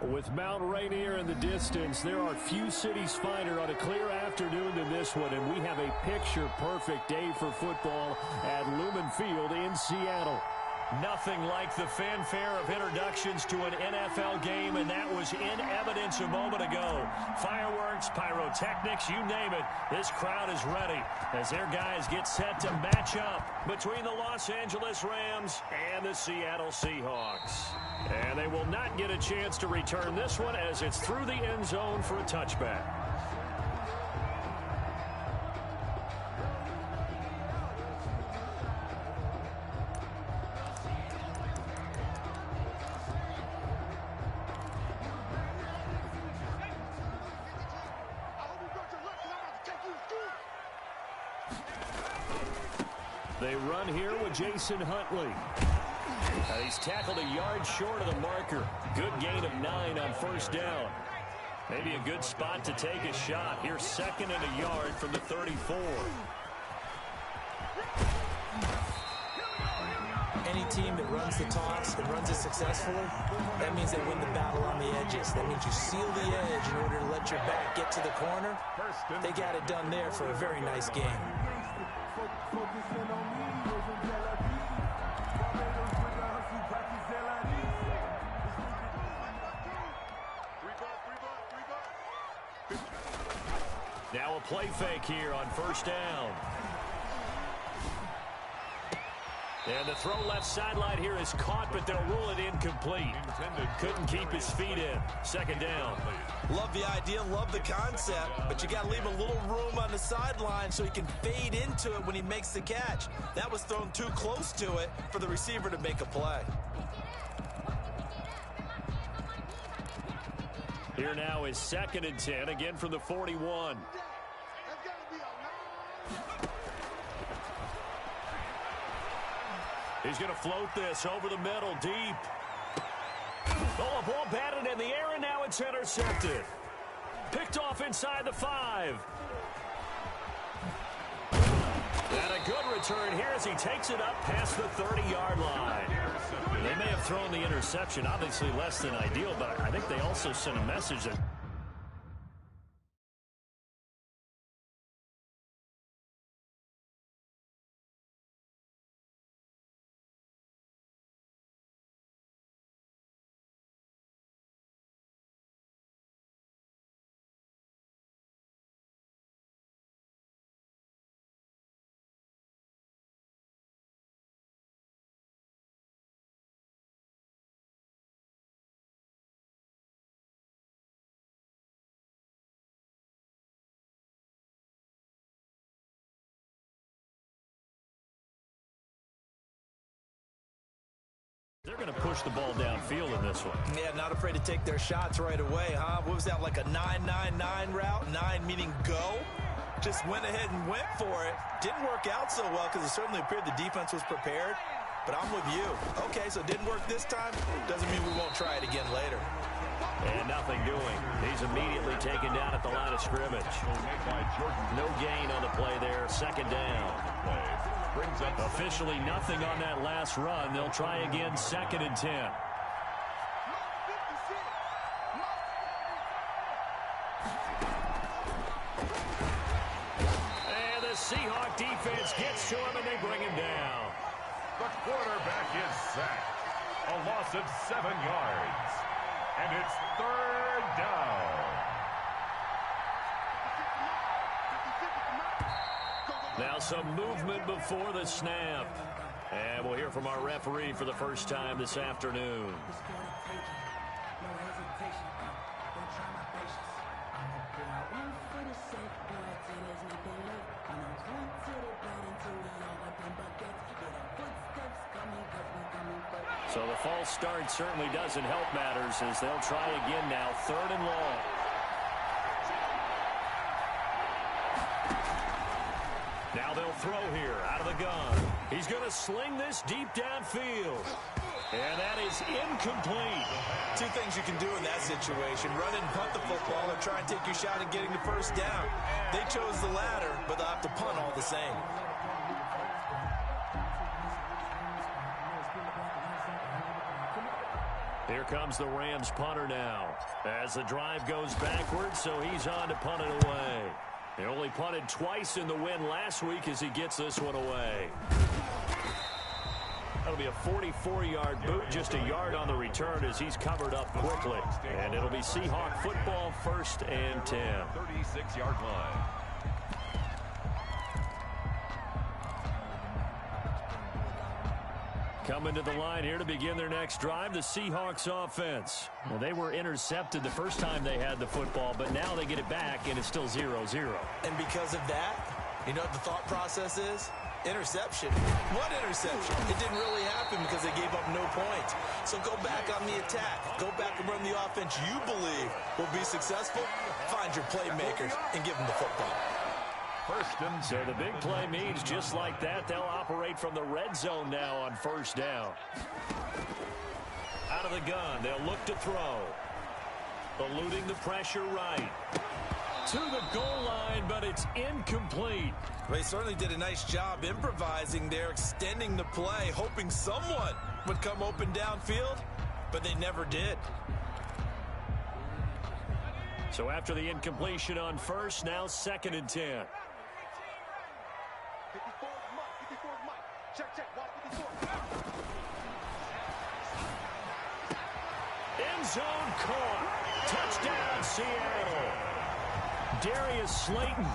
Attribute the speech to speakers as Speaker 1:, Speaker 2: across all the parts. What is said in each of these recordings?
Speaker 1: With Mount Rainier in the distance, there are few cities finer on a clear afternoon than this one, and we have a picture-perfect day for football at Lumen Field in Seattle. Nothing like the fanfare of introductions to an NFL game, and that was in evidence a moment ago. Fireworks, pyrotechnics, you name it. This crowd is ready as their guys get set to match up between the Los Angeles Rams and the Seattle Seahawks. And they will not get a chance to return this one as it's through the end zone for a touchback. They run here with Jason Huntley. He's tackled a yard short of the marker. Good gain of 9 on first down. Maybe a good spot to take a shot. Here's 2nd and a yard from the 34.
Speaker 2: Any team that runs the toss and runs it successfully, that means they win the battle on the edges. That means you seal the edge in order to let your back get to the corner. They got it done there for a very nice game.
Speaker 1: Now a play fake here on first down. And the throw left sideline here is caught, but they'll rule it incomplete. Couldn't keep his feet in. 2nd down.
Speaker 3: Love the idea, love the concept, but you got to leave a little room on the sideline so he can fade into it when he makes the catch. That was thrown too close to it for the receiver to make a play.
Speaker 1: Here now is 2nd and 10, again from the 41. He's going to float this over the middle, deep. Oh, a ball batted in the air, and now it's intercepted. Picked off inside the 5. And a good return here as he takes it up past the 30-yard line. They may have thrown the interception, obviously less than ideal, but I think they also sent a message that they're going to push the ball downfield in this one.
Speaker 3: Yeah, not afraid to take their shots right away, huh? What was that, like a 9-9-9 route? 9 meaning go? Just went ahead and went for it. Didn't work out so well because it certainly appeared the defense was prepared. But I'm with you. Okay, so it didn't work this time. Doesn't mean we won't try it again later.
Speaker 1: And nothing doing. He's immediately taken down at the line of scrimmage. No gain on the play there. 2nd down. Officially nothing on that last run. They'll try again, 2nd and 10. And the Seahawk defense gets to him, and they bring him down.
Speaker 4: The quarterback is sacked. A loss of 7 yards. And it's 3rd down.
Speaker 1: Now some movement before the snap. And we'll hear from our referee for the first time this afternoon. So the false start certainly doesn't help matters as they'll try again now, 3rd and long. Now they'll throw here out of the gun. He's going to sling this deep downfield. And that is incomplete.
Speaker 3: 2 things you can do in that situation. Run and punt the football or try and take your shot at getting the first down. They chose the latter, but they'll have to punt all the same.
Speaker 1: Here Here comes the Rams punter now. As the drive goes backwards, so he's on to punt it away. He only punted twice in the win last week as he gets this one away. That'll be a 44-yard boot, just a yard on the return as he's covered up quickly. And it'll be Seahawk football, 1st and 10.
Speaker 4: 36-yard line.
Speaker 1: Coming to the line here to begin their next drive, the Seahawks offense. Well, they were intercepted the first time they had the football, but now they get it back, and it's still 0-0.
Speaker 2: And because of that, you know what the thought process is? Interception. What interception? It didn't really happen because they gave up no points. So go back on the attack. Go back and run the offense you believe will be successful. Find your playmakers and give them the football.
Speaker 1: So the big play means just like that, they'll operate from the red zone now on 1st down. Out of the gun, they'll look to throw. Eluding the pressure right. To the goal line, but it's incomplete.
Speaker 3: They certainly did a nice job improvising there, extending the play, hoping someone would come open downfield, but they never did.
Speaker 1: So after the incompletion on 1st, now 2nd and 10. End zone caught. Touchdown, Seattle. Darius Slayton,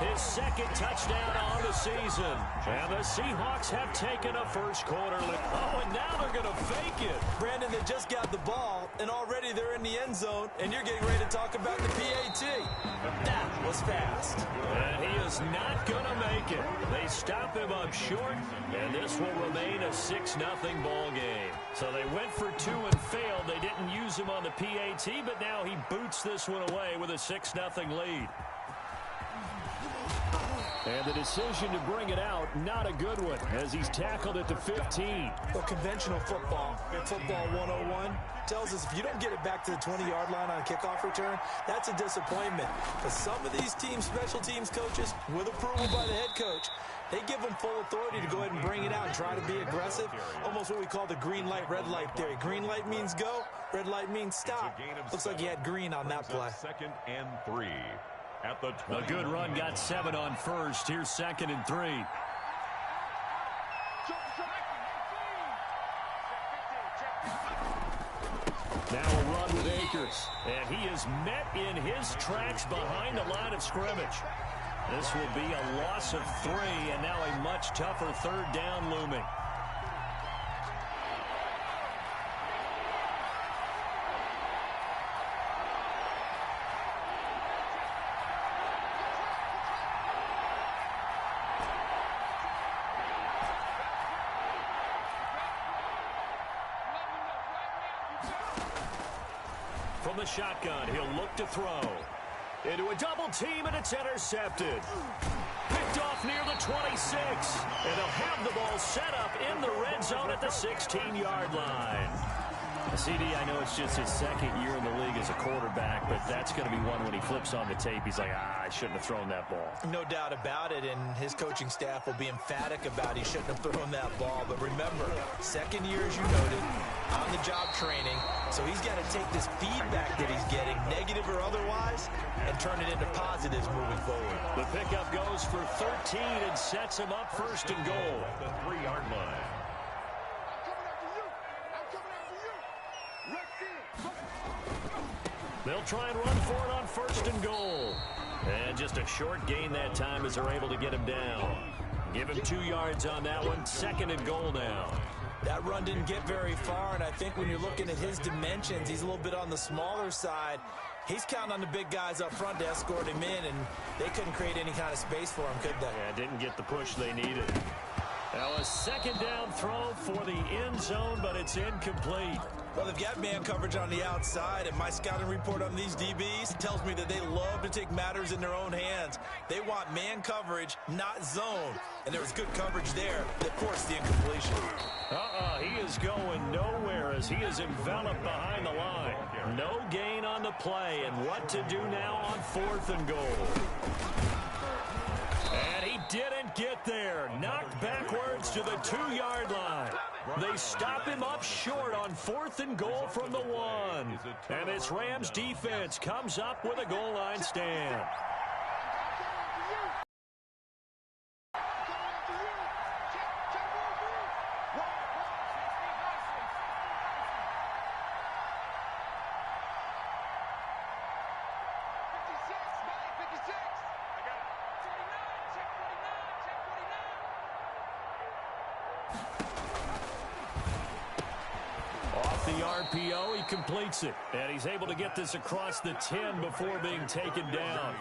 Speaker 1: his 2nd touchdown on the season. And the Seahawks have taken a first quarter lead. Oh, and now they're going to fake it.
Speaker 2: Brandon, they just got the ball, and already they're in the end zone, and you're getting ready to talk about the PAT. That was fast.
Speaker 1: And he is not going to make it. They stop him up short, and this will remain a 6-0 ball game. So they went for 2 and failed. They didn't use him on the PAT, but now he boots this one away with a 6-0 lead. And the decision to bring it out, not a good one, as he's tackled at the 15.
Speaker 2: Well, conventional football 101, tells us if you don't get it back to the 20-yard line on a kickoff return, that's a disappointment. But some of these teams, special teams coaches, with approval by the head coach, they give them full authority to go ahead and bring it out and try to be aggressive. Almost what we call the green light, red light theory. Green light means go, red light means stop. Looks like he had green on that play.
Speaker 4: 2nd and 3. At the 20.
Speaker 1: A good run, got 7 on 1st. Here's 2nd and 3. Now a run with Akers. And he is met in his tracks behind the line of scrimmage. This will be a loss of 3, and now a much tougher 3rd down looming. From the shotgun, he'll look to throw. Into a double team, and it's intercepted. Picked off near the 26. And they'll have the ball set up in the red zone at the 16-yard line. CD, I know it's just his 2nd year in the league as a quarterback, but that's going to be one when he flips on the tape. He's like, I shouldn't have thrown that ball.
Speaker 2: No doubt about it, and his coaching staff will be emphatic about he shouldn't have thrown that ball. But remember, 2nd year, as you noted, on-the-job training. So he's got to take this feedback that he's getting, negative or otherwise, and turn it into positives moving forward.
Speaker 1: The pickup goes for 13 and sets him up 1st and goal.
Speaker 4: At the 3-yard line.
Speaker 1: They'll try and run for it on 1st and goal. And just a short gain that time as they're able to get him down. Give him 2 yards on that one. 2nd and goal now.
Speaker 2: That run didn't get very far, and I think when you're looking at his dimensions, he's a little bit on the smaller side. He's counting on the big guys up front to escort him in, and they couldn't create any kind of space for him, could they?
Speaker 1: Yeah, didn't get the push they needed. Now a 2nd down throw for the end zone, but it's incomplete.
Speaker 3: Well, they've got man coverage on the outside, and my scouting report on these DBs tells me that they love to take matters in their own hands. They want man coverage, not zone. And there was good coverage there that forced the incompletion.
Speaker 1: He is going nowhere as he is enveloped behind the line. No gain on the play, and what to do now on 4th and goal. And he didn't get there. Knocked backwards to the 2-yard line. They stop him up short on 4th and goal from the 1. And this Rams defense comes up with a goal line stand. Off the RPO, he completes it. And he's able to get this across the 10 before being taken down.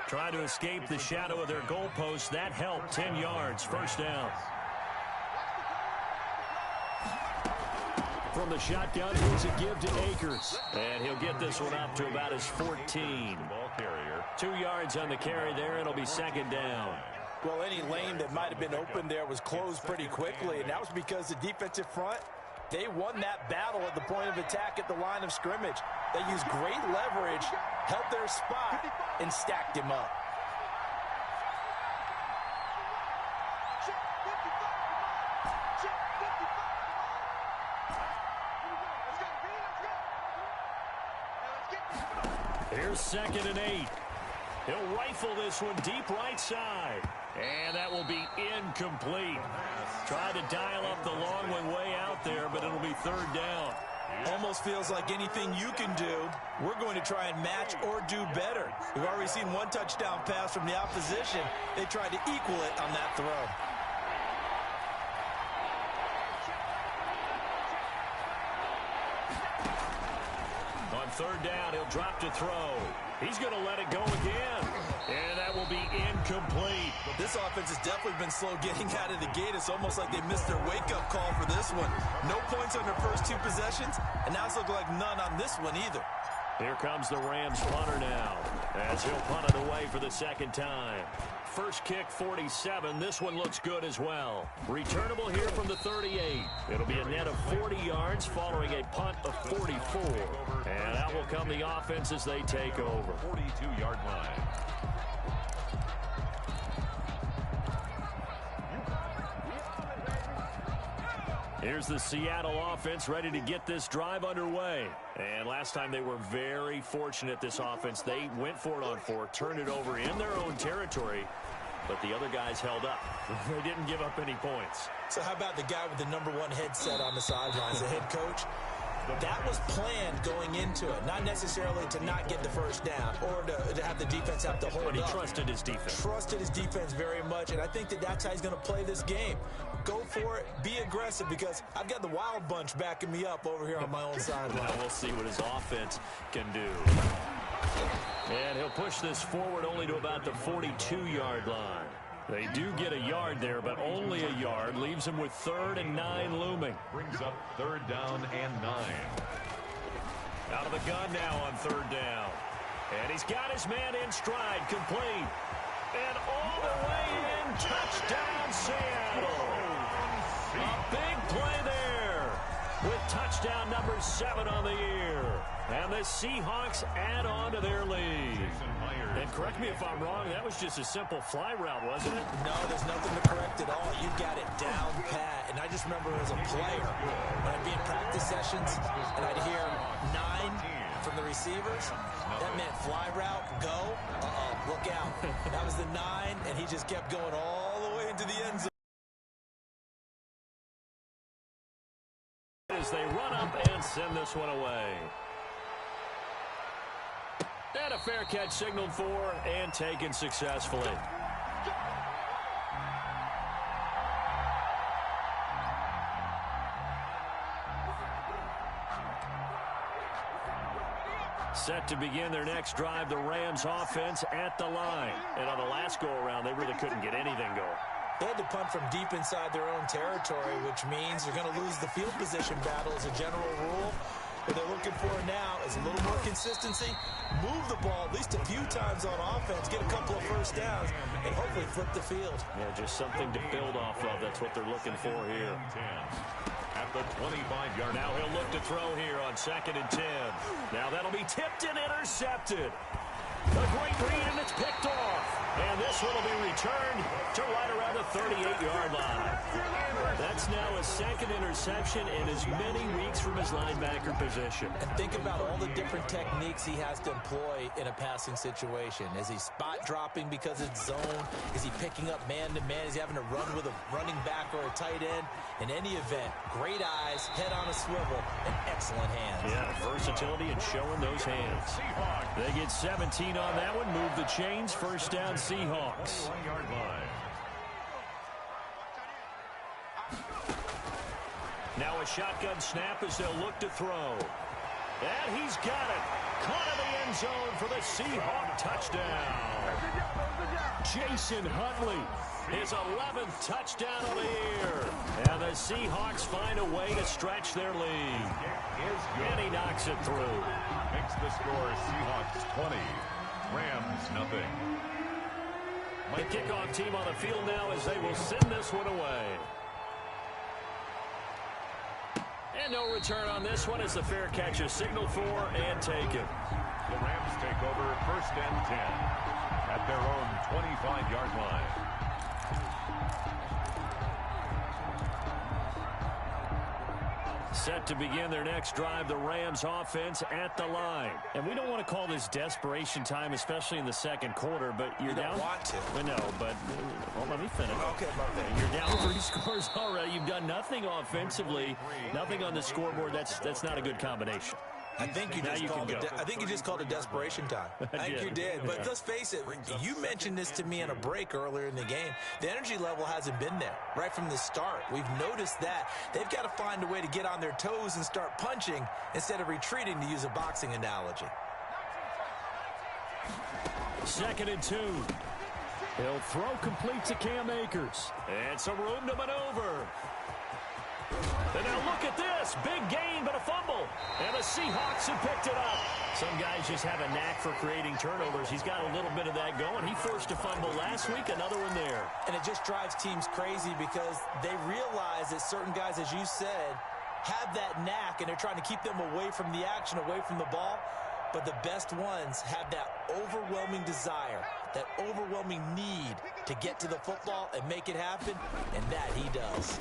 Speaker 1: Trying to escape the shadow of their goalpost. That helped. 10 yards, first down. From the shotgun, here's a give to Akers. And he'll get this one up to about his 14. 2 yards on the carry there. It'll be second down.
Speaker 2: Well, any lane that might have been open there was closed pretty quickly, and that was because the defensive front, they won that battle at the point of attack at the line of scrimmage. They used great leverage, held their spot, and stacked him up.
Speaker 1: Here's 2nd and 8. He'll rifle this one deep right side. And that will be incomplete. Tried to dial up the long one way out there, but it'll be 3rd down.
Speaker 2: Almost feels like anything you can do, we're going to try and match or do better. We've already seen one touchdown pass from the opposition. They tried to equal it on that throw.
Speaker 1: On 3rd down, he'll drop to throw. He's going to let it go again. And that will be incomplete.
Speaker 2: This offense has definitely been slow getting out of the gate. It's almost like they missed their wake-up call for this one. No points on their first 2 possessions, and now it's looking like none on this one either.
Speaker 1: Here comes the Rams punter now, as he'll punt it away for the 2nd time. First kick, 47. This one looks good as well. Returnable here from the 38. It'll be a net of 40 yards following a punt of 44. And out will come the offense as they take over.
Speaker 4: 42-yard line.
Speaker 1: Here's the Seattle offense ready to get this drive underway. And last time they were very fortunate, this offense. They went for it on 4, turned it over in their own territory, but the other guys held up. They didn't give up any points.
Speaker 2: So how about the guy with the #1 headset on the sidelines, the head coach? That was planned going into it, not necessarily to not get the first down or to have the defense have to hold up.
Speaker 1: But he trusted his defense.
Speaker 2: Trusted his defense very much, and I think that's how he's going to play this game. Go for it, be aggressive, because I've got the wild bunch backing me up over here on my own sideline.
Speaker 1: We'll see what his offense can do. And he'll push this forward only to about the 42-yard line. They do get a yard there, but only a yard. Leaves him with 3rd and 9 looming.
Speaker 4: Brings up 3rd down and 9.
Speaker 1: Out of the gun now on 3rd down. And he's got his man in stride, complete. And all the way in, touchdown Seattle. A big play there with touchdown number 7 on the year. And the Seahawks add on to their lead. And correct me if I'm wrong, that was just a simple fly route, wasn't it?
Speaker 2: No, there's nothing to correct at all. You got it down pat. And I just remember as a player, when I'd be in practice sessions and I'd hear 9 from the receivers, that meant fly route, go. Look out. That was the 9, and he just kept going all the way into the end zone.
Speaker 1: As they run up and send this one away. And a fair catch signaled for and taken successfully. Set to begin their next drive, the Rams offense at the line. And on the last go-around, they really couldn't get anything going.
Speaker 2: They had to punt from deep inside their own territory, which means they're going to lose the field position battle as a general rule. What they're looking for now is a little more consistency, move the ball at least a few times on offense, get a couple of first downs, and hopefully flip the field.
Speaker 1: Yeah, just something to build off of. That's what they're looking for here.
Speaker 4: At the 25-yard line.
Speaker 1: Now he'll look to throw here on 2nd and 10. Now that'll be tipped and intercepted. A great read, and it's picked off. And this one will be returned to right around the 38-yard line. That's now his second interception in as many weeks from his linebacker position.
Speaker 2: And think about all the different techniques he has to employ in a passing situation. Is he spot dropping because it's zone? Is he picking up man-to-man? Is he having to run with a running back or a tight end? In any event, great eyes, head on a swivel, and excellent hands.
Speaker 1: Yeah, versatility and showing those hands. They get 17 on that one. Move the chains. First down, Seahawks. Now a shotgun snap as they'll look to throw. And he's got it. Caught in the end zone for the Seahawk touchdown. Jason Huntley, his 11th touchdown of the year. And the Seahawks find a way to stretch their lead. And he knocks it through.
Speaker 4: Makes the score Seahawks 20, Rams nothing.
Speaker 1: The kickoff team on the field now as they will send this one away. And no return on this one as the fair catch is signaled for and taken.
Speaker 4: The Rams take over first and 10 at their own 25-yard line.
Speaker 1: Set to begin their next drive, the Rams offense at the line. And we don't want to call this desperation time, especially in the second quarter, but you're down.
Speaker 2: You don't want to.
Speaker 1: No, but well, let me finish.
Speaker 2: Okay, Marvin.
Speaker 1: You're down 3 scores already. You've done nothing offensively, nothing on the scoreboard. That's not a good combination.
Speaker 2: I think you just called it desperation time. I think you did. But let's face it, you mentioned this to me in a break earlier in the game. The energy level hasn't been there right from the start. We've noticed that. They've got to find a way to get on their toes and start punching instead of retreating, to use a boxing analogy.
Speaker 1: 2nd and 2. He'll throw complete to Cam Akers. And some room to maneuver. And now look at this. Big gain, but a fumble. And the Seahawks have picked it up. Some guys just have a knack for creating turnovers. He's got a little bit of that going. He forced a fumble last week, another one there.
Speaker 2: And it just drives teams crazy because they realize that certain guys, as you said, have that knack, and they're trying to keep them away from the action, away from the ball. But the best ones have that overwhelming desire, that overwhelming need to get to the football and make it happen, and that he does.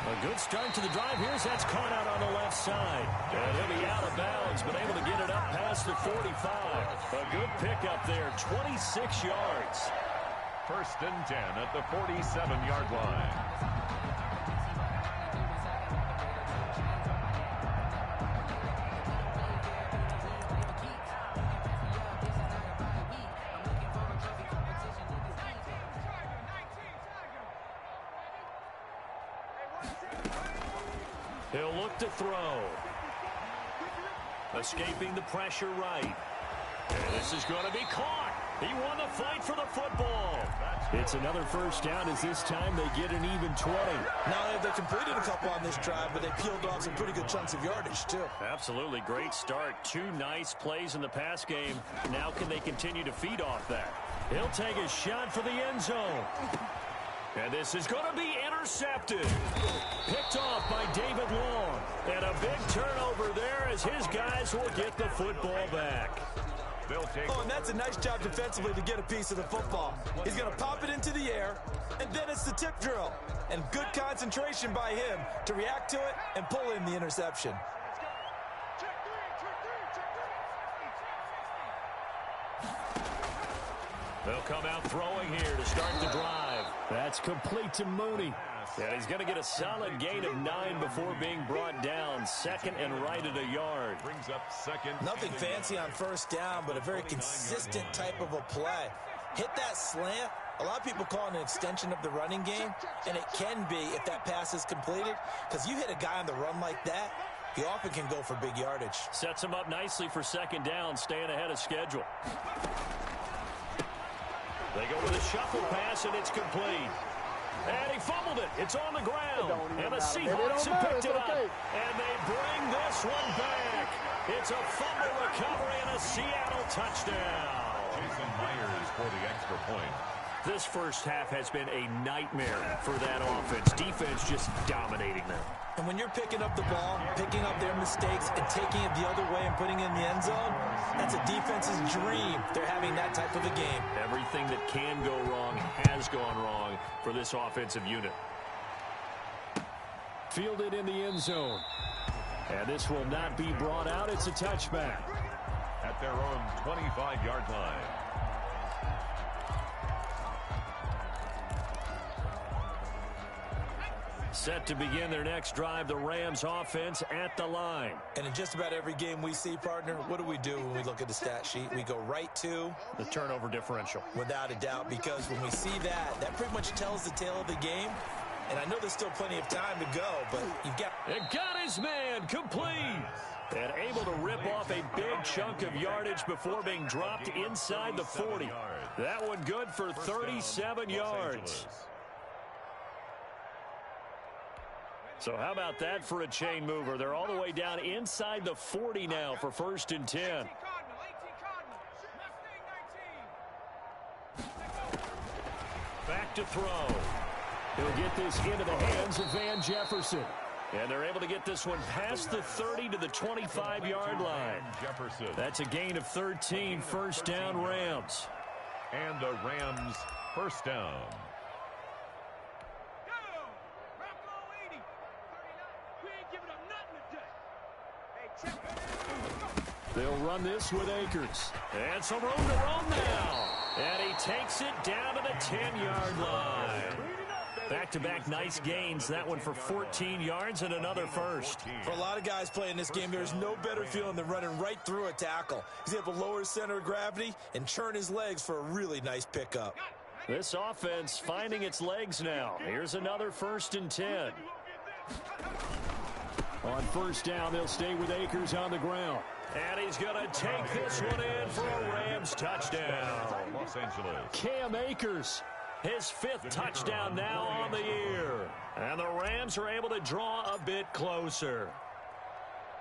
Speaker 1: A good start to the drive. That's caught out on the left side. And he'll be out of bounds, but able to get it up past the 45. A good pickup there, 26 yards.
Speaker 4: First and 10 at the 47-yard line.
Speaker 1: He'll look to throw. Escaping the pressure right. And this is going to be caught. He won the fight for the football. It's another first down as this time they get an even 20.
Speaker 2: Now they completed a couple on this drive, but they peeled off some pretty good chunks of yardage too.
Speaker 1: Absolutely great start. 2 nice plays in the pass game. Now can they continue to feed off that? He'll take a shot for the end zone. And this is going to be intercepted. Picked off by David Long. And a big turnover there as his guys will get the football back.
Speaker 2: And that's a nice job defensively to get a piece of the football. He's going to pop it into the air, and then it's the tip drill. And good concentration by him to react to it and pull in the interception.
Speaker 1: They'll come out throwing here to start the drive. That's complete to Mooney. And he's going to get a solid gain of 9 before being brought down. Second and right at a yard.
Speaker 4: Brings up second.
Speaker 2: Nothing fancy on first down, but a very consistent type of a play. Hit that slant. A lot of people call it an extension of the running game, and it can be if that pass is completed, because you hit a guy on the run like that, he often can go for big yardage.
Speaker 1: Sets him up nicely for second down, staying ahead of schedule. They go with a shuffle pass, and it's complete. And he fumbled it. It's on the ground. And the Seahawks have picked it up. And they bring this one back. It's a fumble recovery and a Seattle touchdown.
Speaker 4: Jason Myers for the extra point.
Speaker 1: This first half has been a nightmare for that offense. Defense just dominating them.
Speaker 2: And when you're picking up the ball, picking up their mistakes, and taking it the other way and putting it in the end zone, that's a defense's dream. They're having that type of a game.
Speaker 1: Everything that can go wrong has gone wrong for this offensive unit. Fielded in the end zone. And this will not be brought out. It's a touchback.
Speaker 4: At their own 25-yard line.
Speaker 1: Set to begin their next drive, the Rams offense at the line.
Speaker 2: And in just about every game we see, partner, what do we do when we look at the stat sheet? We go right to
Speaker 1: the turnover differential.
Speaker 2: Without a doubt, because when we see that, that pretty much tells the tale of the game. And I know there's still plenty of time to go, but you've got...
Speaker 1: It got his man complete. And able to rip off a big chunk of yardage before being dropped inside the 40. That one good for 37 yards. So how about that for a chain mover? They're all the way down inside the 40 now for 1st and 10. Back to throw. He'll get this into the hands of Van Jefferson. And they're able to get this one past the 30 to the 25-yard line. That's a gain of 13, 1st down Rams.
Speaker 4: And the Rams first down.
Speaker 1: They'll run this with Akers. And some room to roam now. And he takes it down to the 10-yard line. Back-to-back nice gains. That one for 14 yards and another first.
Speaker 2: For a lot of guys playing this game, there's no better feeling than running right through a tackle. He's able to lower his center of gravity and churn his legs for a really nice pickup.
Speaker 1: This offense finding its legs now. Here's another 1st and 10. On 1st down, they'll stay with Akers on the ground. And he's going to take this one in for a Rams touchdown.
Speaker 4: Los Angeles.
Speaker 1: Cam Akers, his 5th touchdown now on the year. And the Rams are able to draw a bit closer.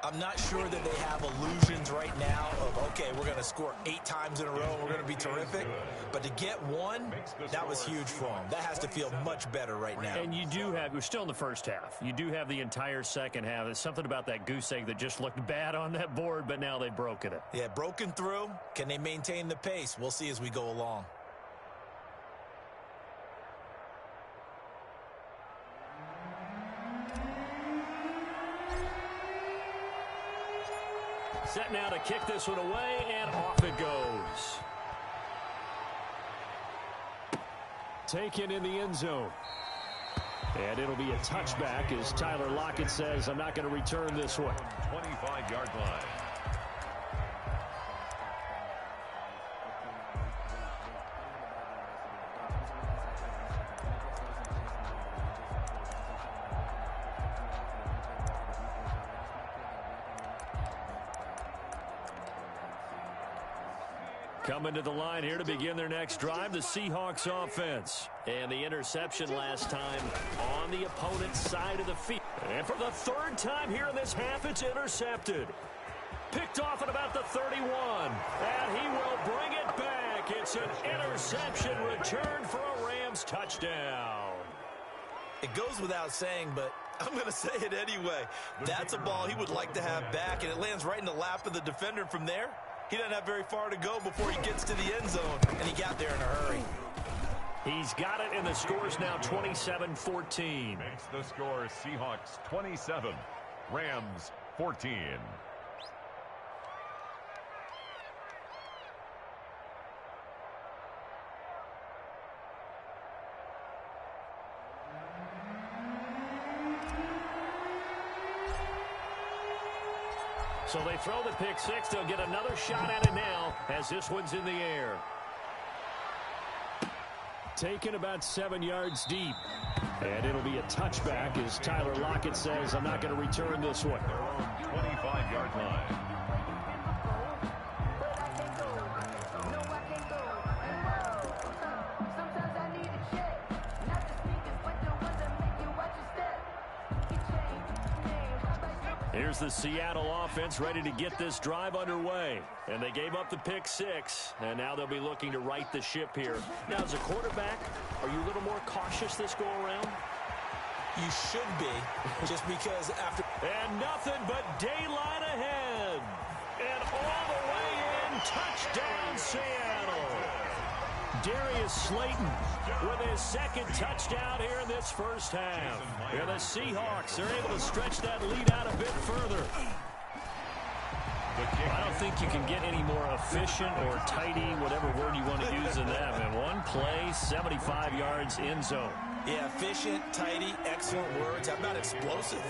Speaker 2: I'm not sure that they have illusions right now of, okay, we're going to score 8 times in a row, we're going to be terrific. But to get one, that was huge for them. That has to feel much better right now.
Speaker 1: And you do have, we're still in the first half. You do have the entire second half. There's something about that goose egg that just looked bad on that board, but now they've broken it.
Speaker 2: Yeah, broken through. Can they maintain the pace? We'll see as we go along.
Speaker 1: Set now to kick this one away, and off it goes. Taken in the end zone. And it'll be a touchback as Tyler Lockett says, I'm not going to return this one.
Speaker 4: 25-yard line.
Speaker 1: Coming to the line here to begin their next drive, the Seahawks offense. And the interception last time on the opponent's side of the field. And for the 3rd time here in this half, it's intercepted. Picked off at about the 31. And he will bring it back. It's an interception return for a Rams touchdown.
Speaker 3: It goes without saying, but I'm going to say it anyway. That's a ball he would like to have back, and it lands right in the lap of the defender from there. He doesn't have very far to go before he gets to the end zone, and he got there in a hurry.
Speaker 1: He's got it, and the score's now 27-14.
Speaker 4: Makes the score Seahawks 27, Rams 14.
Speaker 1: So they throw the pick six. They'll get another shot at it now as this one's in the air. Taken about 7 yards deep. And it'll be a touchback as Tyler Lockett says, I'm not going to return this one.
Speaker 4: Their own 25-yard line.
Speaker 1: Here's the Seattle offense ready to get this drive underway. And they gave up the pick six, and now they'll be looking to right the ship here. Now, as a quarterback, are you a little more cautious this go-around?
Speaker 2: You should be, just because after...
Speaker 1: And nothing but daylight ahead. And all the way in, touchdown Seattle. Darius Slayton with his second touchdown here in this first half. And the Seahawks are able to stretch that lead out a bit further. I don't think you can get any more efficient or tidy, whatever word you want to use in that, man. One play, 75 yards in zone.
Speaker 2: Yeah, efficient, tidy, excellent words. How about explosive?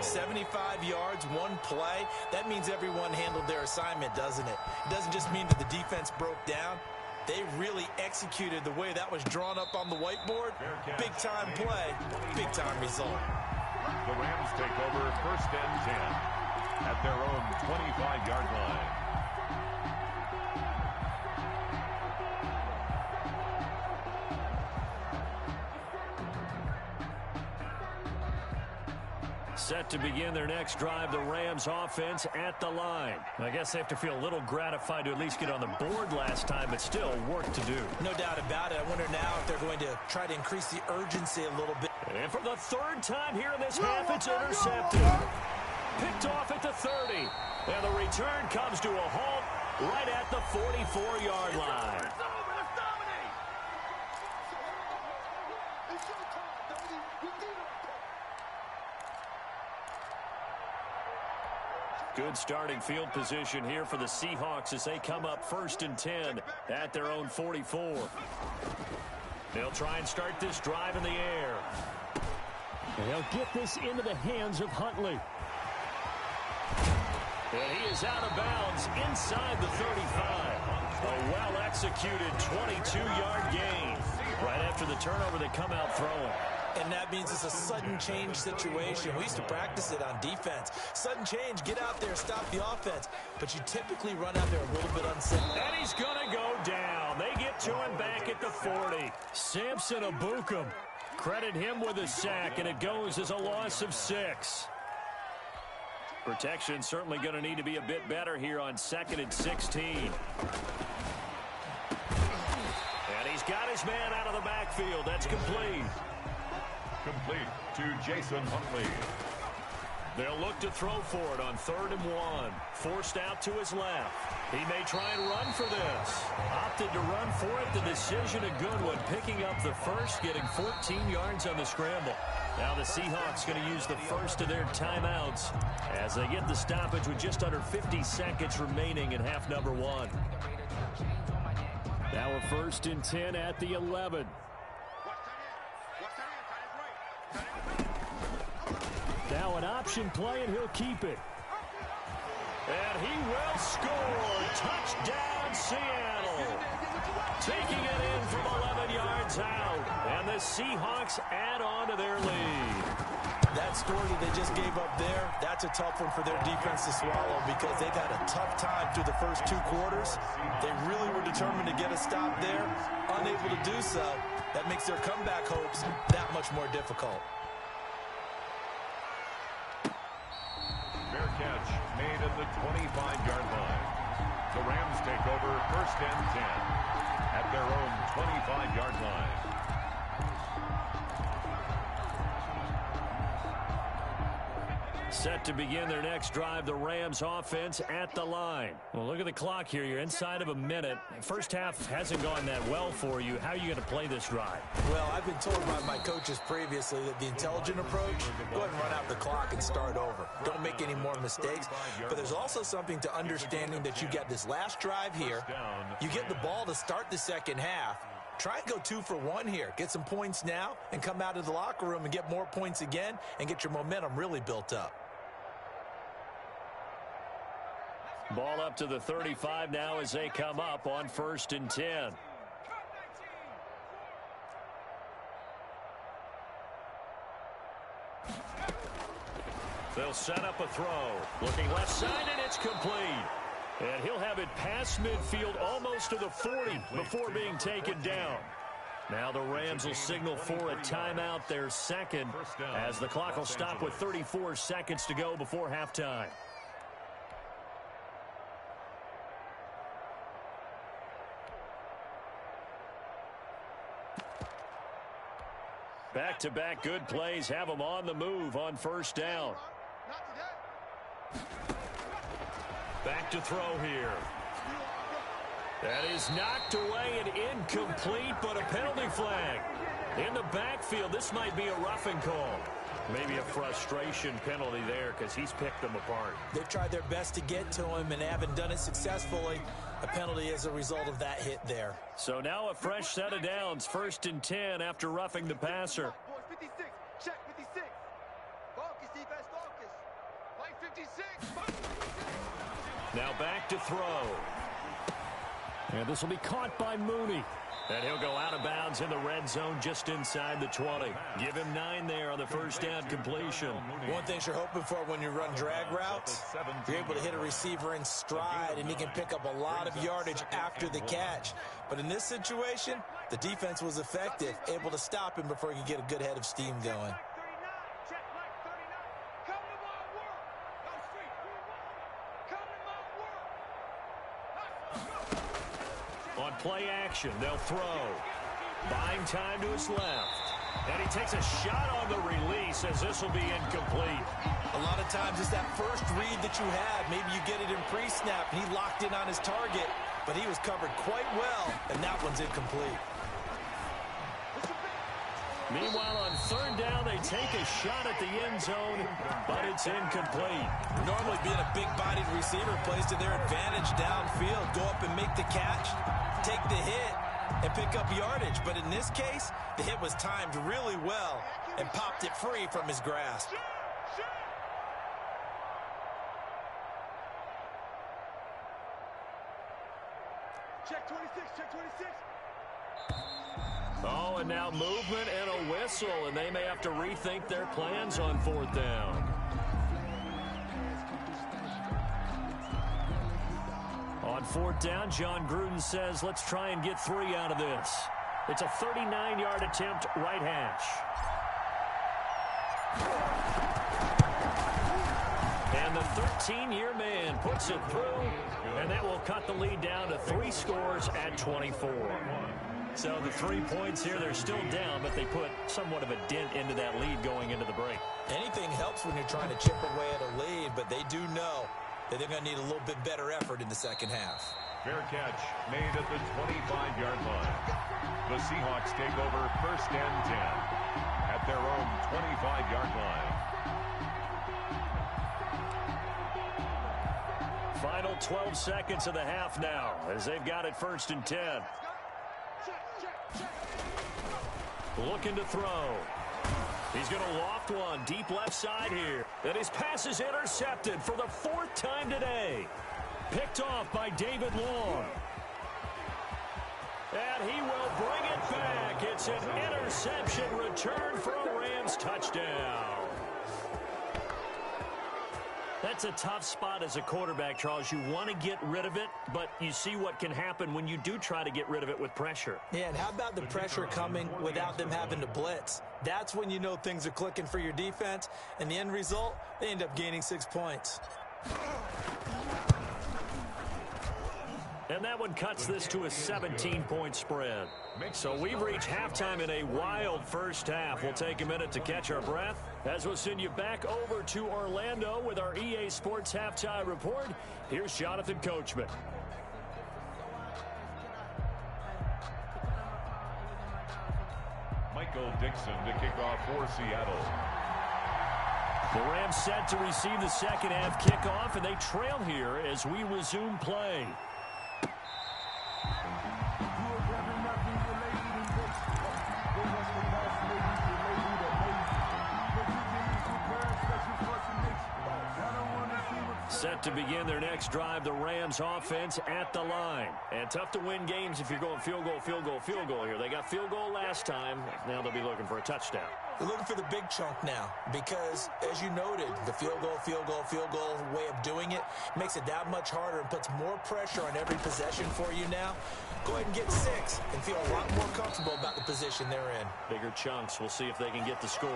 Speaker 2: 75 yards, one play. That means everyone handled their assignment, doesn't it? It doesn't just mean that the defense broke down. They really executed the way that was drawn up on the whiteboard. Big-time play, big-time result.
Speaker 4: The Rams take over 1st and 10 at their own 25-yard line.
Speaker 1: Set to begin their next drive, the Rams offense at the line. I guess they have to feel a little gratified to at least get on the board last time, but still work to do.
Speaker 2: No doubt about it. I wonder now if they're going to try to increase the urgency a little bit.
Speaker 1: And for the third time here in this half, it's intercepted. Picked off at the 30. And the return comes to a halt right at the 44-yard line. Good starting field position here for the Seahawks as they come up 1st and 10 at their own 44. They'll try and start this drive in the air. And they'll get this into the hands of Huntley. And he is out of bounds inside the 35. A well-executed 22-yard gain right after the turnover they come out throwing.
Speaker 2: And that means it's a sudden change situation. We used to practice it on defense. Sudden change, get out there, stop the offense. But you typically run out there a little bit unsafe.
Speaker 1: And he's going to go down. They get to him back at the 40. Samson Abukum. Credit him with a sack, and it goes as a loss of 6. Protection certainly going to need to be a bit better here on 2nd and 16. And he's got his man out of the backfield. That's complete.
Speaker 4: Complete to Jason Huntley.
Speaker 1: They'll look to throw for it on 3rd and 1. Forced out to his left. He may try and run for this. Opted to run for it. The decision a good one. Picking up the first, getting 14 yards on the scramble. Now the Seahawks going to use the first of their timeouts as they get the stoppage with just under 50 seconds remaining in half number 1. Now we're 1st and 10 at the 11. Now an option play, and he'll keep it. And he will score. Touchdown, Seattle. Taking it in from 11 yards out. And the Seahawks add on to their lead.
Speaker 2: That story that they just gave up there, that's a tough one for their defense to swallow because they've had a tough time through the first 2 quarters. They really were determined to get a stop there. Unable to do so. That makes their comeback hopes that much more difficult.
Speaker 4: Fair catch made at the 25-yard line. The Rams take over 1st and 10 at their own 25-yard line.
Speaker 1: Set to begin their next drive, the Rams offense at the line. Well, look at the clock here. You're inside of a minute. First half hasn't gone that well for you. How are you going to play this drive?
Speaker 2: Well, I've been told by my coaches previously that the intelligent approach, go ahead and run out the clock and start over. Don't make any more mistakes. But there's also something to understanding that you get this last drive here. You get the ball to start the second half. Try and go 2 for 1 here. Get some points now and come out of the locker room and get more points again and get your momentum really built up.
Speaker 1: Ball up to the 35 now as they come up on 1st and 10. They'll set up a throw. Looking left side, and it's complete. And he'll have it past midfield almost to the 40 before being taken down. Now the Rams will signal for a timeout, their second, as the clock will stop with 34 seconds to go before halftime. Back-to-back good plays have them on the move on first down. Back to throw here. That is knocked away and incomplete, but a penalty flag. In the backfield, this might be a roughing call. Maybe a frustration penalty there because he's picked them apart.
Speaker 2: They've tried their best to get to him and haven't done it successfully. A penalty as a result of that hit there.
Speaker 1: So now a fresh set of downs, 1st and 10 after roughing the passer.
Speaker 5: 56, check 56. Focus, defense, focus. Play 56.
Speaker 1: Now back to throw. And this will be caught by Mooney. And he'll go out of bounds in the red zone just inside the 20. Give him 9 there on the first down completion.
Speaker 2: One thing you're hoping for when you run drag routes, you're able to hit a receiver in stride, and he can pick up a lot of yardage after the catch. But in this situation, the defense was effective, able to stop him before he could get a good head of steam going.
Speaker 1: On play action, they'll throw. Buying time to his left. And he takes a shot on the release as this will be incomplete.
Speaker 2: A lot of times it's that first read that you have. Maybe you get it in pre-snap, and he locked in on his target, but he was covered quite well, and that one's incomplete.
Speaker 1: Meanwhile, on 3rd down, they take a shot at the end zone, but it's incomplete.
Speaker 2: Normally being a big-bodied receiver plays to their advantage downfield. Go up and make the catch, take the hit, and pick up yardage. But in this case, the hit was timed really well and popped it free from his grasp.
Speaker 5: Check 26, check 26.
Speaker 1: Oh, and now movement and a whistle, and they may have to rethink their plans on 4th down. On 4th down, John Gruden says, let's try and get 3 out of this. It's a 39-yard attempt, right hash. And the 13-year man puts it through, and that will cut the lead down to 3 scores at 24. So the 3 points here, they're still down, but they put somewhat of a dent into that lead going into the break.
Speaker 2: Anything helps when you're trying to chip away at a lead, but they do know that they're going to need a little bit better effort in the second half.
Speaker 4: Fair catch made at the 25-yard line. The Seahawks take over 1st and 10 at their own 25-yard line.
Speaker 1: Final 12 seconds of the half now as they've got it 1st and 10. Looking to throw. He's going to loft one deep left side here. And his pass is intercepted for the 4th time today. Picked off by David Long. And he will bring it back. It's an interception return for a Rams touchdown. That's a tough spot as a quarterback, Charles. You want to get rid of it, but you see what can happen when you do try to get rid of it with pressure.
Speaker 2: Yeah, and how about the pressure coming without them having to blitz? That's when you know things are clicking for your defense, and the end result, they end up gaining 6 points.
Speaker 1: And that one cuts this to a 17-point spread. So we've reached halftime in a wild first half. We'll take a minute to catch our breath as we'll send you back over to Orlando with our EA Sports Halftime Report. Here's Jonathan Coachman.
Speaker 4: Michael Dixon to kick off for Seattle.
Speaker 1: The Rams set to receive the second half kickoff, and they trail here as we resume play. Set to begin their next drive, the Rams offense at the line. And tough to win games if you're going field goal, field goal, field goal here. They got field goal last time. Now they'll be looking for a touchdown.
Speaker 2: You're looking for the big chunk now because, as you noted, the field goal way of doing it makes it that much harder and puts more pressure on every possession for you now. Go ahead and get 6 and feel a lot more comfortable about the position they're in.
Speaker 1: Bigger chunks. We'll see if they can get the score.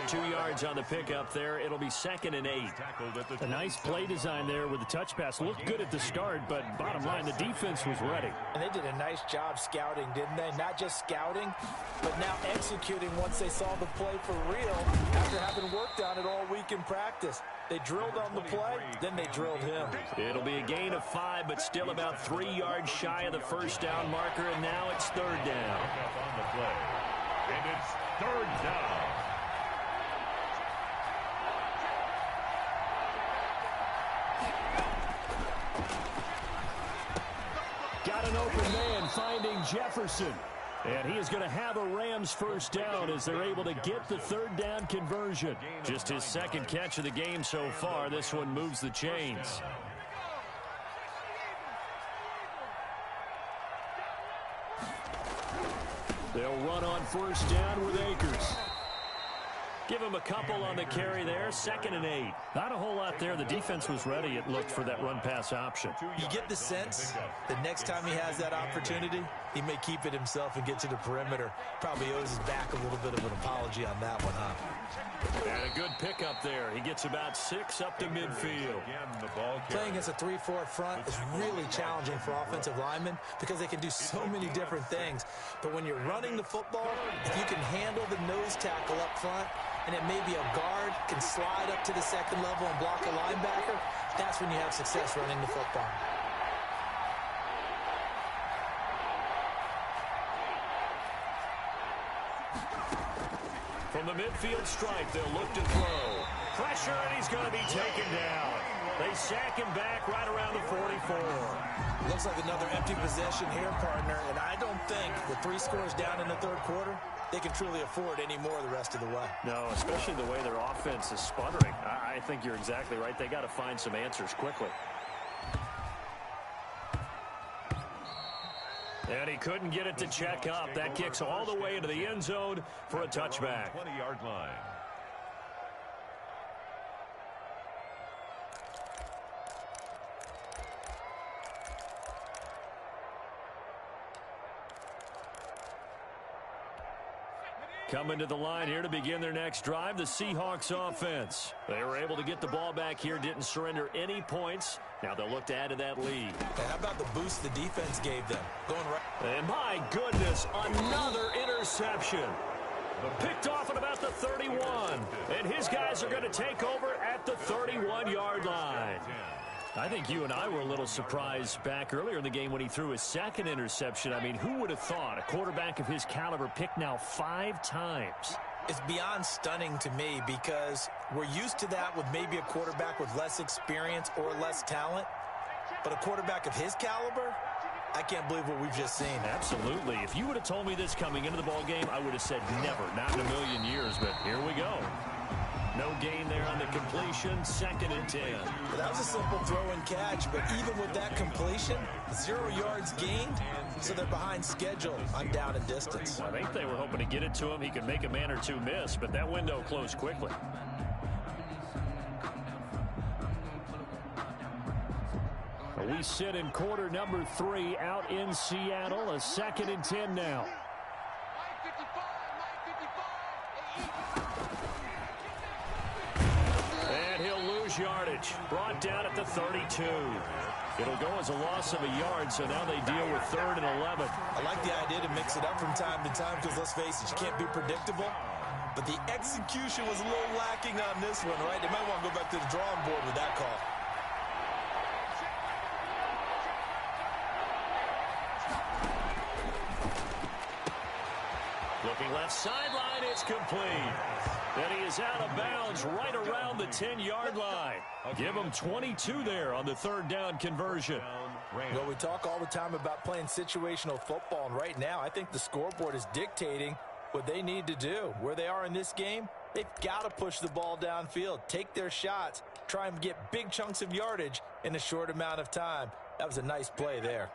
Speaker 1: 2 yards on the pickup there. It'll be 2nd and 8.
Speaker 6: A nice play design there with the touch pass. Looked good at the start, but bottom line, the defense was ready.
Speaker 2: And they did a nice job scouting, didn't they? Not just scouting, but now executing once they saw the play for real after having worked on it all week in practice. They drilled on the play, then they drilled him.
Speaker 1: It'll be a gain of 5, but still about 3 yards shy of the first down marker, and now it's 3rd down.
Speaker 4: On the play. And it's 3rd down.
Speaker 1: Got an open man finding Jefferson. And he is going to have a Rams first down as they're able to get the 3rd down conversion. Just his 2nd catch of the game so far. This one moves the chains. They'll run on first down with Akers. Give him a couple on the carry there. 2nd and 8.
Speaker 6: Not a whole lot there. The defense was ready, it looked, for that run-pass option.
Speaker 2: You get the sense that next time he has that opportunity, he may keep it himself and get to the perimeter. Probably owes his back a little bit of an apology on that one, huh?
Speaker 1: And a good pickup there. He gets about 6 up to midfield.
Speaker 2: Playing against a 3-4 front is really challenging for offensive linemen because they can do so many different things. But when you're running the football, if you can handle the nose tackle up front, and it may be a guard can slide up to the 2nd level and block a linebacker, that's when you have success running the football.
Speaker 1: From the midfield stripe, they'll look to throw. Pressure, and he's going to be taken down. They sack him back right around the 44.
Speaker 2: Looks like another empty possession here, partner, and I don't think with 3 scores down in the 3rd quarter, they can truly afford any more the rest of the way.
Speaker 1: No, especially the way their offense is sputtering. I think you're exactly right. They got to find some answers quickly. And he couldn't get it to check up. That kicks all the way into the end zone for a touchback.
Speaker 4: 20-yard line.
Speaker 1: Coming to the line here to begin their next drive, the Seahawks offense. They were able to get the ball back here, didn't surrender any points. Now they'll look to add to that lead.
Speaker 2: And how about the boost the defense gave them? Going right.
Speaker 1: And my goodness, another interception. Picked off at about the 31. And his guys are going to take over at the 31-yard line. I think you and I were a little surprised back earlier in the game when he threw his 2nd interception. I mean, who would have thought a quarterback of his caliber picked now 5 times?
Speaker 2: It's beyond stunning to me because we're used to that with maybe a quarterback with less experience or less talent. But a quarterback of his caliber, I can't believe what we've just seen.
Speaker 1: Absolutely. If you would have told me this coming into the ball game, I would have said never, not in a million years. But here we go. No gain there on the completion, 2nd and 10.
Speaker 2: Well, that was a simple throw and catch, but even with that completion, 0 yards gained, so they're behind schedule on down and distance.
Speaker 1: I think they were hoping to get it to him. He could make a man or two miss, but that window closed quickly. We sit in quarter number 3 out in Seattle, a 2nd and 10 now. Yardage brought down at the 32. It'll go as a loss of a yard, so now they deal with 3rd and 11.
Speaker 2: I like the idea to mix it up from time to time because, let's face it, you can't be predictable. But the execution was a little lacking on this one, right? They might want to go back to the drawing board with that call.
Speaker 1: Looking left sideline, it's complete. And he is out of bounds right around the 10-yard line. Give him 22 there on the 3rd down conversion.
Speaker 2: Well, we talk all the time about playing situational football, and right now I think the scoreboard is dictating what they need to do. Where they are in this game, they've got to push the ball downfield, take their shots, try and get big chunks of yardage in a short amount of time. That was a nice play there.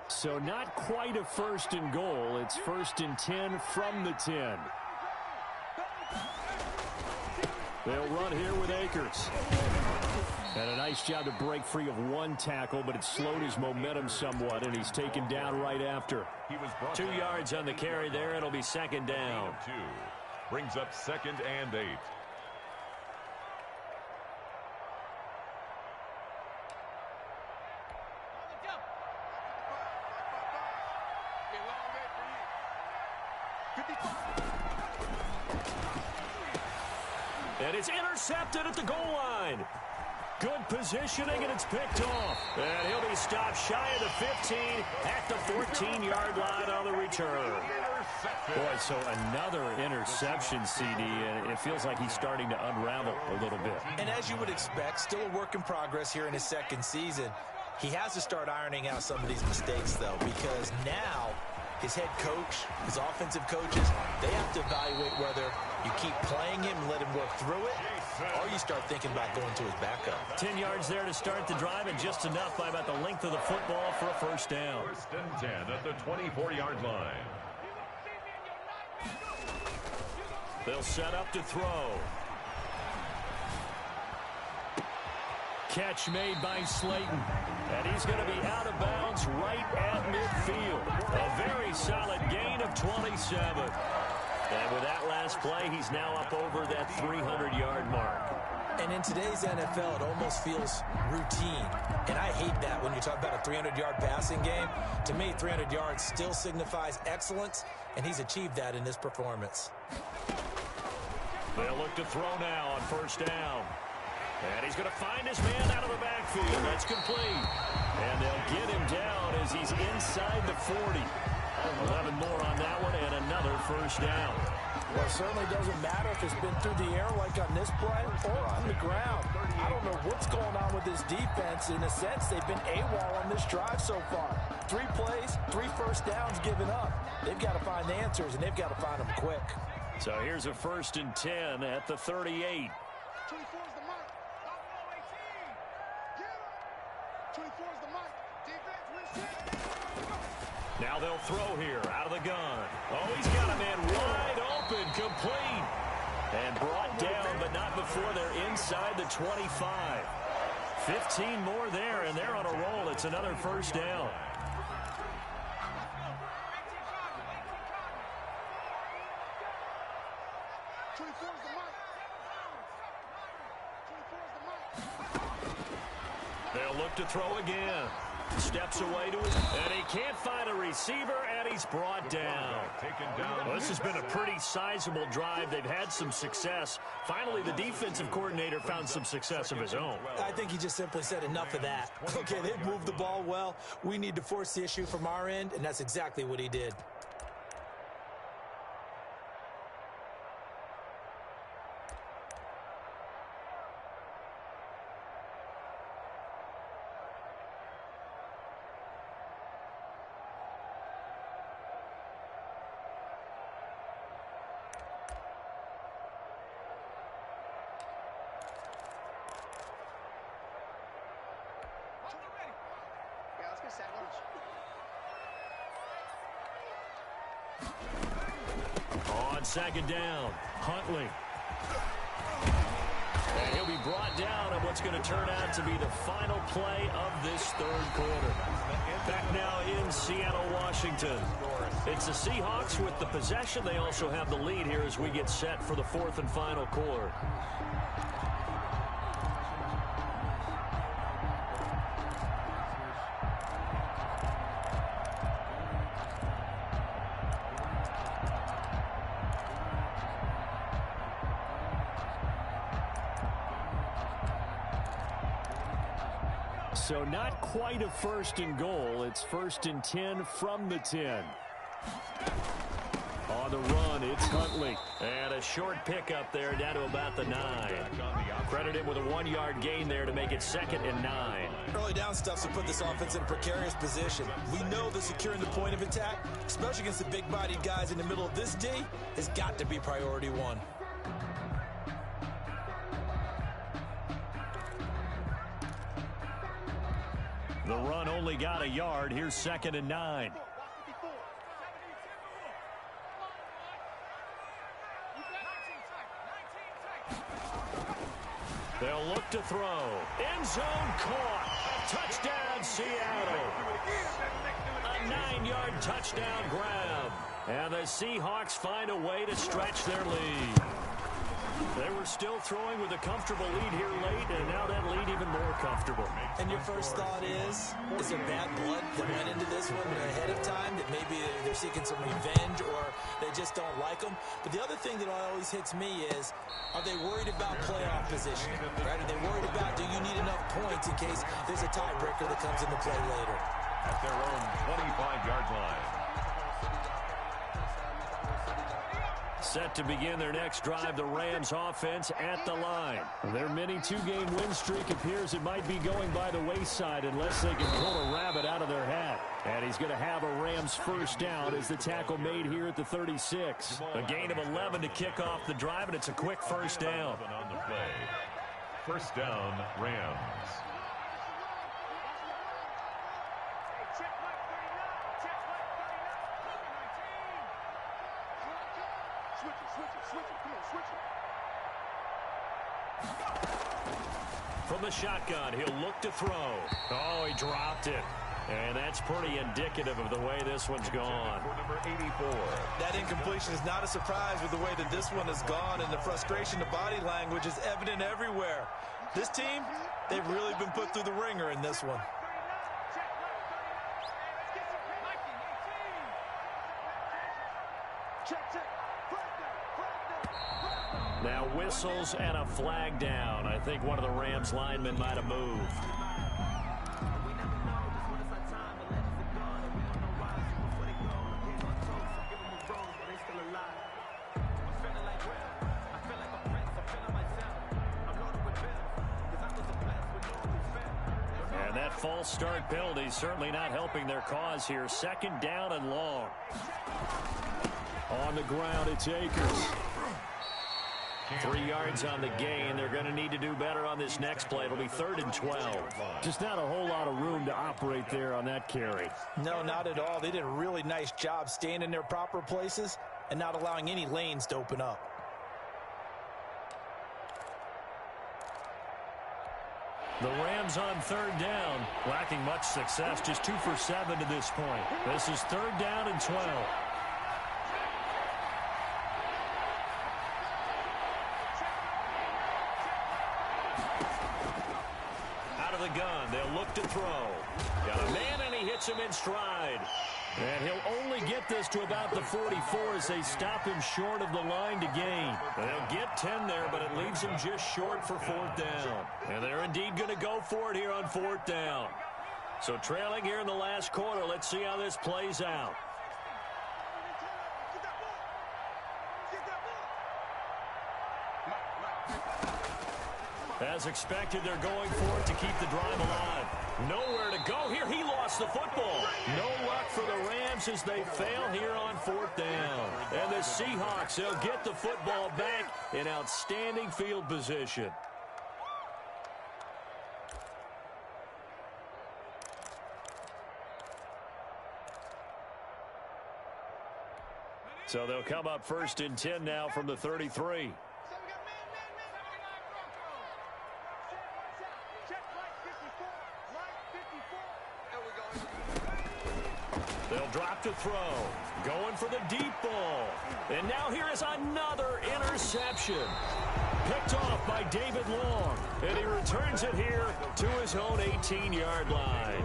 Speaker 1: So not quite a 1st and goal. It's 1st and 10 from the 10. They'll run here with Akers. And a nice job to break free of one tackle, but it slowed his momentum somewhat, and he's taken down right after.
Speaker 6: 2 yards on the carry there. It'll be second down.
Speaker 4: 2. Brings up 2nd and 8.
Speaker 1: And it's intercepted at the goal line. Good positioning, and it's picked off. And he'll be stopped shy of the 15 at the 14-yard line on the return. Boy, so another interception, CD, and it feels like he's starting to unravel a little bit.
Speaker 2: And as you would expect, still a work in progress here in his second season. He has to start ironing out some of these mistakes, though, because now his head coach, his offensive coaches, they have to evaluate whether you keep playing him and let him work through it, or you start thinking about going to his backup.
Speaker 1: 10 yards there to start the drive, and just enough by about the length of the football for a first down.
Speaker 4: 1st and 10 at the 24-yard line.
Speaker 1: They'll set up to throw. Catch made by Slayton. And he's going to be out of bounds right at midfield. A very solid gain of 27. And with that last play, he's now up over that 300-yard mark.
Speaker 2: And in today's NFL, it almost feels routine. And I hate that when you talk about a 300-yard passing game. To me, 300 yards still signifies excellence, and he's achieved that in this performance.
Speaker 1: They'll look to throw now on first down. And he's going to find his man out of the backfield. That's complete. And they'll get him down as he's inside the 40. 11 more on that one, and another first down.
Speaker 7: Well, it certainly doesn't matter if it's been through the air like on this play or on the ground. I don't know what's going on with this defense. In a sense, they've been AWOL on this drive so far. 3 plays, 3 first downs given up. They've got to find answers, and they've got to find them quick.
Speaker 1: So here's a 1st and 10 at the 38.
Speaker 5: 24 is the mark. 24 is the mark. Defense, reset.
Speaker 1: Now they'll throw here out of the gun. Oh, he's got a man wide open, complete. And brought down, but not before they're inside the 25. 15 more there, and they're on a roll. It's another first down. They'll look to throw again. Steps away to it, and he can't find a receiver, and he's brought down. Well, this has been a pretty sizable drive. They've had some success. Finally, the defensive coordinator found some success of his own.
Speaker 2: I think he just simply said enough of that. Okay, they've moved the ball well. We need to force the issue from our end, and that's exactly what he did.
Speaker 1: On second down, Huntley. And he'll be brought down on what's going to turn out to be the final play of this third quarter. Back now in Seattle, Washington. It's the Seahawks with the possession. They also have the lead here as we get set for the 4th and final quarter. So not quite a 1st and goal. It's 1st and 10 from the 10. On the run, it's Huntley. And a short pickup there down to about the 9. Credited with a 1-yard gain there to make it 2nd and 9.
Speaker 2: Early down stuff to put this offense in a precarious position. We know that securing the point of attack, especially against the big-bodied guys in the middle of this D, has got to be priority 1.
Speaker 1: The run only got a yard. Here's 2nd and 9. They'll look to throw. End zone caught. Touchdown, Seattle. A 9-yard touchdown grab. And the Seahawks find a way to stretch their lead. They were still throwing with a comfortable lead here late, and now that lead even more comfortable.
Speaker 2: And your first thought is there bad blood that went into this one ahead of time, that maybe they're seeking some revenge or they just don't like them? But the other thing that always hits me is, are they worried about playoff position? Right? Are they worried about, do you need enough points in case there's a tiebreaker that comes into play later?
Speaker 4: At their own 25-yard line.
Speaker 1: Set to begin their next drive, the Rams offense at the line. Their mini 2-game win streak appears it might be going by the wayside unless they can pull a rabbit out of their hat. And he's going to have a Rams first down as the tackle made here at the 36. A gain of 11 to kick off the drive, and it's a quick first down.
Speaker 4: On the play. First down, Rams.
Speaker 1: From the shotgun, he'll look to throw. Oh, he dropped it. And that's pretty indicative of the way this one's gone.
Speaker 4: For number 84.
Speaker 3: That incompletion is not a surprise with the way that this one has gone, and the frustration, the body language is evident everywhere. This team, they've really been put through the ringer in this one.
Speaker 1: Now whistles and a flag down. I think one of the Rams linemen might have moved. And that false start penalty certainly not helping their cause here. Second down and long. On the ground, it's Akers. 3 yards on the gain. They're going to need to do better on this next play. It'll be 3rd and 12. Just not a whole lot of room to operate there on that carry.
Speaker 2: No, not at all. They did a really nice job staying in their proper places and not allowing any lanes to open up.
Speaker 1: The Rams on 3rd down, lacking much success, just 2 for 7 to this point. This is 3rd down and 12. The gun, they'll look to throw. Got a man, and he hits him in stride. And he'll only get this to about the 44 as they stop him short of the line to gain. They'll get 10 there, but it leaves him just short for 4th down. And they're indeed going to go for it here on 4th down. So trailing here in the last quarter, let's see how this plays out. As expected, they're going for it to keep the drive alive. Nowhere to go here. He lost the football. No luck for the Rams as they fail here on 4th down. And the Seahawks, they'll get the football back in outstanding field position. So they'll come up 1st and 10 now from the 33. They'll drop to throw. Going for the deep ball. And now here is another interception. Picked off by David Long. And he returns it here to his own 18-yard line.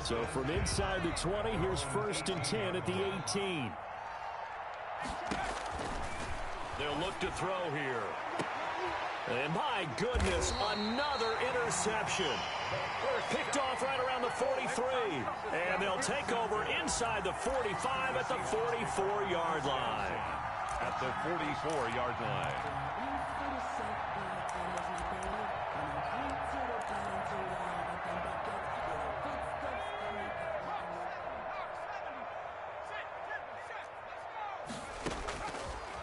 Speaker 1: So from inside the 20, here's 1st and 10 at the 18. They'll look to throw here. And my goodness, another interception. Picked off right around the 43. And they'll take over inside the 45 at the 44-yard line.
Speaker 4: At the 44-yard line.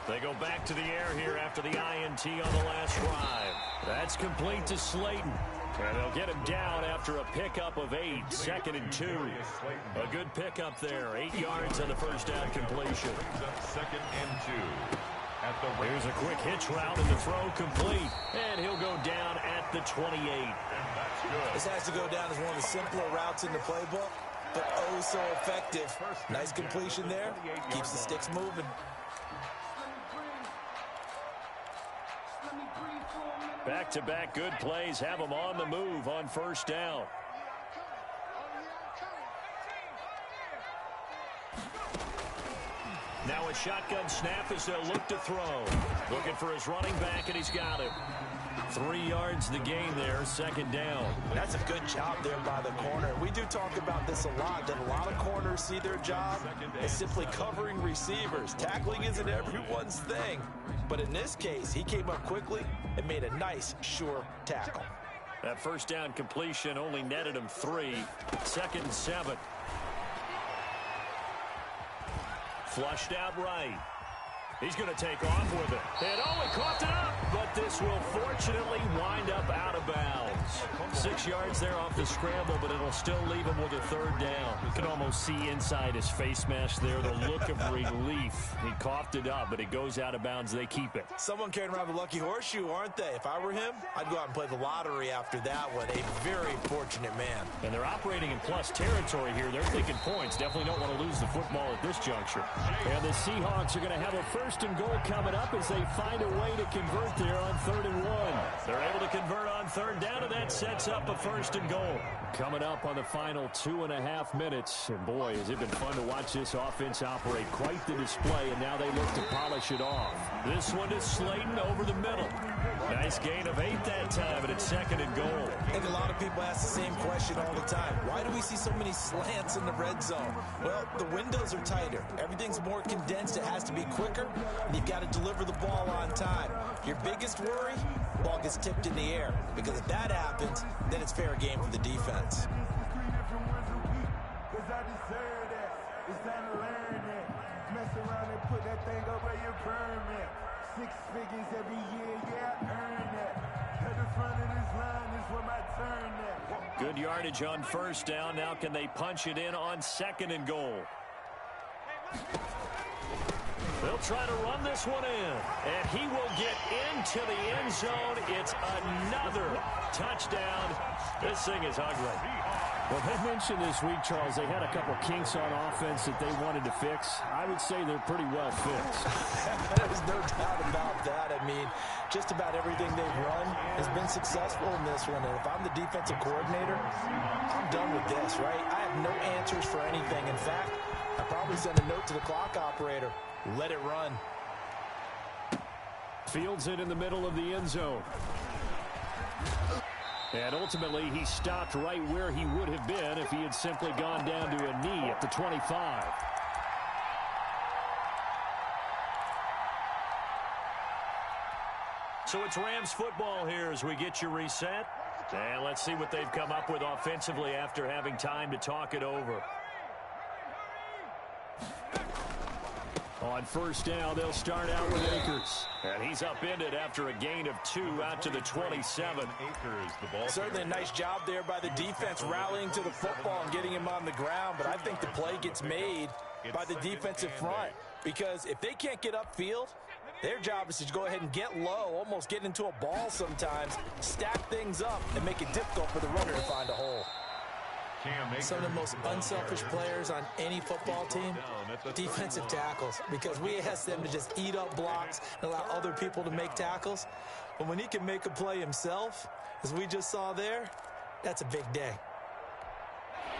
Speaker 1: They go back to the air here after the INT on the last drive. That's complete to Slayton. And they'll get him down after a pickup of 8, 2nd and 2. A good pickup there, 8 yards on the first down completion.
Speaker 4: 2nd and 2.
Speaker 1: Here's a quick hitch route and the throw complete. And he'll go down at
Speaker 6: the 28.
Speaker 2: This has to go down as one of the simpler routes in the playbook, but oh so effective. Nice completion there. Keeps the sticks moving.
Speaker 1: Back-to-back good plays have them on the move on first down. Now a shotgun snap as they'll look to throw. Looking for his running back, and he's got it. 3 yards the gain there, second down.
Speaker 2: That's a good job there by the corner. We do talk about this a lot, that a lot of corners see their job as simply covering receivers. Tackling isn't everyone's thing. But in this case, he came up quickly and made a nice, sure tackle.
Speaker 1: That first down completion only netted him 3. 2nd and 7. Flushed out right. He's going to take off with it. And he caught it up, but this will fortunately wind up out of bounds. 6 yards there off the scramble, but it'll still leave him with a 3rd down. You can almost see inside his face mask there the look of relief. He coughed it up, but it goes out of bounds. They keep it.
Speaker 2: Someone carrying around the lucky horseshoe, aren't they? If I were him, I'd go out and play the lottery after that one. A very fortunate man.
Speaker 1: And they're operating in plus territory here. They're thinking points. Definitely don't want to lose the football at this juncture. And the Seahawks are going to have a 1st and goal coming up as they find a way to convert there on 3rd and 1. They're able to convert on 3rd down, and that sets up a 1st and goal. Coming up on the final 2.5 minutes. And boy, has it been fun to watch this offense operate. Quite the display, and now they look to polish it off. This one is Slayton over the middle. Nice gain of 8 that time, and it's 2nd and goal.
Speaker 2: I think a lot of people ask the same question all the time. Why do we see so many slants in the red zone? Well, the windows are tighter. Everything's more condensed. It has to be quicker, and you've got to deliver the ball on time. Your biggest worry, ball gets tipped in the air, because if that happens, then it's fair game for the defense.
Speaker 1: Good yardage on 1st down. Now can they punch it in on 2nd and goal? They'll try to run this one in, and he will get into the end zone. It's another touchdown. This thing is ugly.
Speaker 6: Well, they mentioned this week, Charles, they had a couple kinks on offense that they wanted to fix. I would say they're pretty well fixed.
Speaker 2: There's no doubt about that. I mean, just about everything they've run has been successful in this one. And if I'm the defensive coordinator, I'm done with this, right? I have no answers for anything. In fact, I probably send a note to the clock operator. Let it run.
Speaker 6: Fields it in the middle of the end zone. And ultimately, he stopped right where he would have been if he had simply gone down to a knee at the 25.
Speaker 1: So it's Rams football here as we get you reset. And let's see what they've come up with offensively after having time to talk it over. On 1st down, they'll start out with Akers. And he's upended after a gain of 2 out to the 27.
Speaker 4: Akers, the ball.
Speaker 2: Certainly a nice job there by the defense rallying to the football and getting him on the ground. But I think the play gets made by the defensive front. Because if they can't get upfield, their job is to go ahead and get low, almost get into a ball sometimes, stack things up, and make it difficult for the runner to find a hole. Some of the most unselfish players on any football team, defensive tackles, because we ask them to just eat up blocks and allow other people to make tackles. But when he can make a play himself, as we just saw there, that's a big day.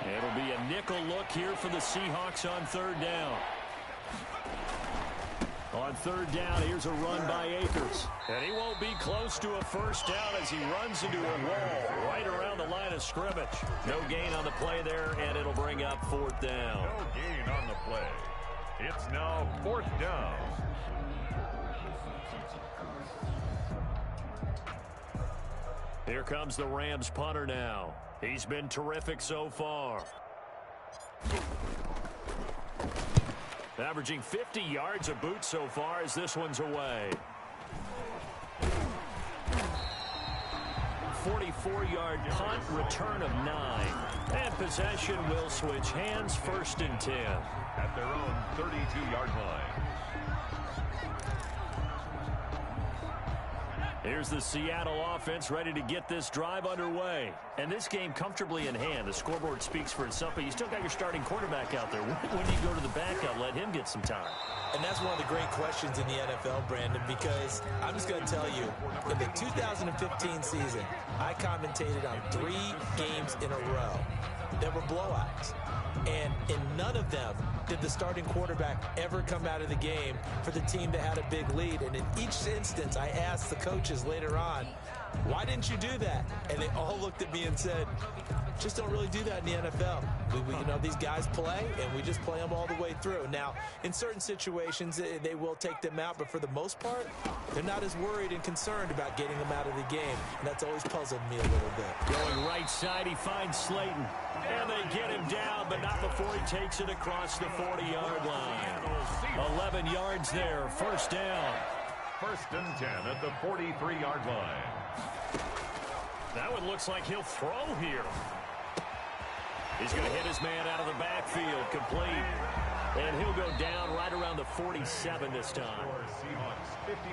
Speaker 1: It'll be a nickel look here for the Seahawks on 3rd down. On 3rd down, here's a run by Akers. And he won't be close to a 1st down as he runs into a wall right around the line of scrimmage. No gain on the play there, and it'll bring up 4th down.
Speaker 4: No gain on the play. It's now 4th down.
Speaker 1: Here comes the Rams punter now. He's been terrific so far. Averaging 50 yards a boot so far as this one's away. 44-yard punt, return of 9. And possession will switch hands, 1st and 10.
Speaker 4: At their own 32-yard line.
Speaker 1: Here's the Seattle offense ready to get this drive underway.
Speaker 6: And this game comfortably in hand. The scoreboard speaks for itself, but you still got your starting quarterback out there. When do you go to the backup, let him get some time?
Speaker 2: And that's one of the great questions in the NFL, Brandon, because I'm just going to tell you, in the 2015 season, I commentated on 3 games in a row that were blowouts. And in none of them did the starting quarterback ever come out of the game for the team that had a big lead. And in each instance, I asked the coaches later on, why didn't you do that? And they all looked at me and said, just don't really do that in the NFL. These guys play, and we just play them all the way through. Now, in certain situations, they will take them out, but for the most part, they're not as worried and concerned about getting them out of the game. And that's always puzzled me a little bit.
Speaker 1: Going right side, he finds Slayton. And they get him down, but not before he takes it across the 40-yard line. 11 yards there, first down.
Speaker 4: 1st and 10 at the 43-yard line.
Speaker 1: That one looks like he'll throw here. He's going to hit his man out of the backfield, complete. And he'll go down right around the 47 this time.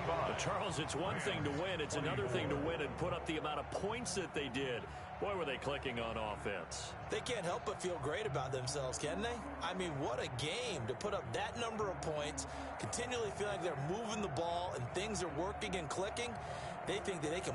Speaker 1: But Charles, it's one thing to win. It's another thing to win and put up the amount of points that they did. Boy, were they clicking on offense.
Speaker 2: They can't help but feel great about themselves, can they? I mean, what a game to put up that number of points, continually feel like they're moving the ball and things are working and clicking. They think that they can